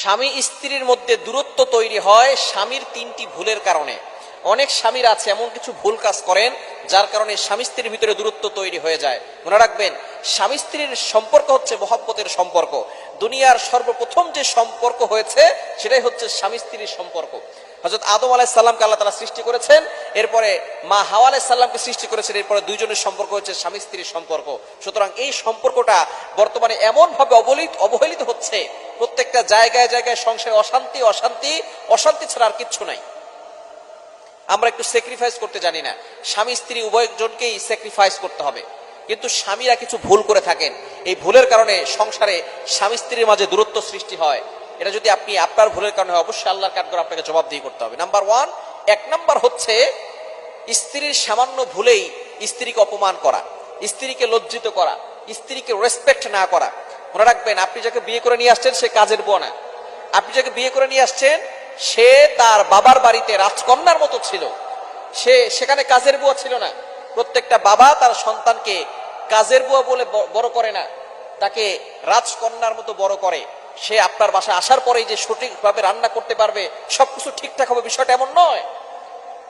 স্বামী স্ত্রীর মধ্যে দূরত্ব তৈরি হয় স্বামীর তিনটি ভুলের কারণে। অনেক স্বামীর আছে এমন কিছু ভুল কাজ করেন যার কারণে স্বামী স্ত্রীর ভিতরে দূরত্ব তৈরি হয়ে যায়। মনে রাখবেন, স্বামী স্ত্রীর সম্পর্ক হচ্ছে মহব্বতের সম্পর্ক। দুনিয়ার সর্বপ্রথম যে সম্পর্ক হয়েছে সেটাই হচ্ছে স্বামী স্ত্রীর সম্পর্ক। হযরত আদম আলাইহিস সালামকে আল্লাহ তাআলা সৃষ্টি করেছেন, এরপরে মা হাওয়া আলাইহিস সালামকে সৃষ্টি করেছেন, এরপরে দুইজনের সম্পর্ক হচ্ছে স্বামী স্ত্রীর সম্পর্ক। সুতরাং এই সম্পর্কটা বর্তমানে এমন ভাবে অবহেলিত হচ্ছে, প্রত্যেকটা জায়গায় জায়গায় সংসারে অশান্তি অশান্তি অশান্তি ছাড়া আর কিচ্ছু নাই। আমরা একটু স্যাক্রিফাইস করতে জানি না। স্বামী স্ত্রী উভয়জনকেই স্যাক্রিফাইস করতে হবে, কিন্তু স্বামীরা কিছু ভুল করে থাকেন। এই ভুলের কারণে সংসারে স্বামী স্ত্রীর মাঝে দূরত্ব সৃষ্টি হয়। এটা যদি আপনি আপনার ভুলের কারণে হয়, অবশ্যই আল্লাহর কাঠগড়ায় আপনাকে জবাবদিহি করতে হবে। নাম্বার ওয়ান, এক নাম্বার হচ্ছে স্ত্রীর সামান্য ভুলেই স্ত্রীকে অপমান করা, স্ত্রীকে লজ্জিত করা, স্ত্রীকে রেসপেক্ট না করা। মনে রাখবেন, আপনি যাকে বিয়ে করে নিয়ে আসছেন সে কাজের বুয়া না। আপনি যাকে বিয়ে করে নিয়ে আসছেন সে তার বাবার বাড়িতে রাজকন্যার মতো ছিল, সে সেখানে কাজের বুয়া ছিল না। প্রত্যেকটা বাবা তার সন্তানকে কাজের বুয়া বলে বড় করে না, তাকে রাজকন্যার মতো বড় করে। সে আপনার বাসায় আসার পরেই যে সঠিকভাবে রান্না করতে পারবে, সবকিছু ঠিকঠাক হবে, বিষয়টা এমন নয়।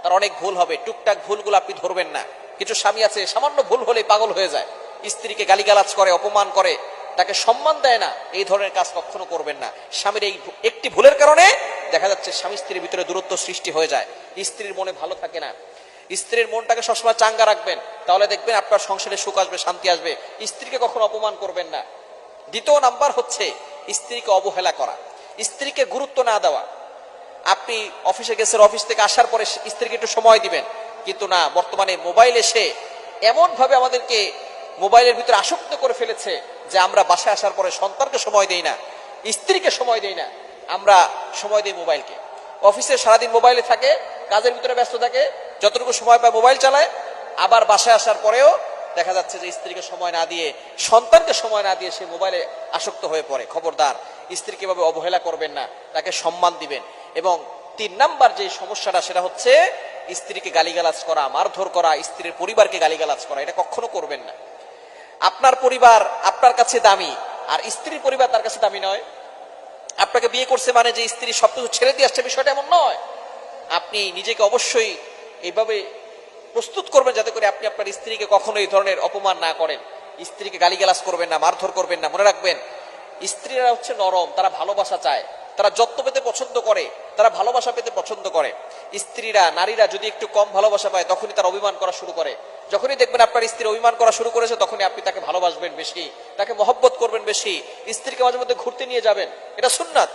তার অনেক ভুল হবে, টুকটাক ভুলগুলো আপনি ধরবেন না। কিছু স্বামী আছে সামান্য ভুল হলেই পাগল হয়ে যায়, স্ত্রীকে গালিগালাজ করে, অপমান করে, তাকে সম্মান দেয় না। এই ধরনের কাজ কখনো করবেন না। স্বামীর এই একটি ভুলের কারণে দেখা যাচ্ছে স্বামী স্ত্রীর ভিতরে দূরত্ব সৃষ্টি হয়ে যায়, স্ত্রীর মনে ভালো থাকে না। স্ত্রীর মনটাকে সবসময় চাঙ্গা রাখবেন, তাহলে দেখবেন আপনার সংসারে সুখ আসবে, শান্তি আসবে। স্ত্রীকে কখনো অপমান করবেন না। দ্বিতীয় নাম্বার হচ্ছে স্ত্রীকে অবহেলা করা, স্ত্রীকে গুরুত্ব না দেওয়া। আপনি অফিসে গেছেন, অফিস থেকে আসার পরে স্ত্রীকে একটু সময় দিবেন, কিন্তু না, বর্তমানে মোবাইল এসে এমন ভাবে আমাদেরকে মোবাইলের ভিতরে আসক্ত করে ফেলেছে যে আমরা বাসায় আসার পরে সন্তানকে সময় দেই না, স্ত্রীকে সময় দেই না, আমরা সময় দিই মোবাইলকে। অফিসে সারাদিন মোবাইলে থাকে, কাজের ভিতরে ব্যস্ত থাকে, যতটুকু সময় পায় মোবাইল চালায়। আবার বাসায় আসার পরেও দেখা যাচ্ছে যে স্ত্রীকে সময় না দিয়ে, সন্তানকে সময় না দিয়ে সে মোবাইলে আসক্ত হয়ে পড়ে। খবরদার, স্ত্রীকে এভাবে অবহেলা করবেন না, তাকে সম্মান দিবেন। এবং তিন নাম্বার যে সমস্যাটা, সেটা হচ্ছে স্ত্রীকে গালিগালাজ করা, মারধর করা, স্ত্রীর পরিবারকে গালিগালাজ করা। এটা কখনো করবেন না। আপনার পরিবার আপনার কাছে দামি, আর স্ত্রীর পরিবার তার কাছে দামি নয়। আপনাকে বিয়ে করছে মানে যে স্ত্রী সবকিছু ছেড়ে দিয়ে আসছে, বিষয়টা এমন নয়। আপনি নিজেকে অবশ্যই এইভাবে প্রস্তুত করবেন যাতে করে আপনি আপনার স্ত্রীকে কখনো এই ধরনের অপমান না করেন। স্ত্রীকে গালিগালাজ করবেন না, মারধর করবেন না। মনে রাখবেন, স্ত্রীরা হচ্ছে নরম, তারা ভালোবাসা চায়, তারা যত্ন পেতে পছন্দ করে, তারা ভালোবাসা পেতে পছন্দ করে। স্ত্রীরা, নারীরা যদি একটু কম ভালোবাসা পায় তখনই তারা অভিমান করা শুরু করে। যখনই দেখবেন আপনার স্ত্রী অভিমান করা শুরু করেছে, তখনই আপনি তাকে ভালোবাসবেন বেশি, তাকে মহব্বত করবেন বেশি, স্ত্রীকে মাঝে মধ্যে ঘুরতে নিয়ে যাবেন। এটা সুন্নাত।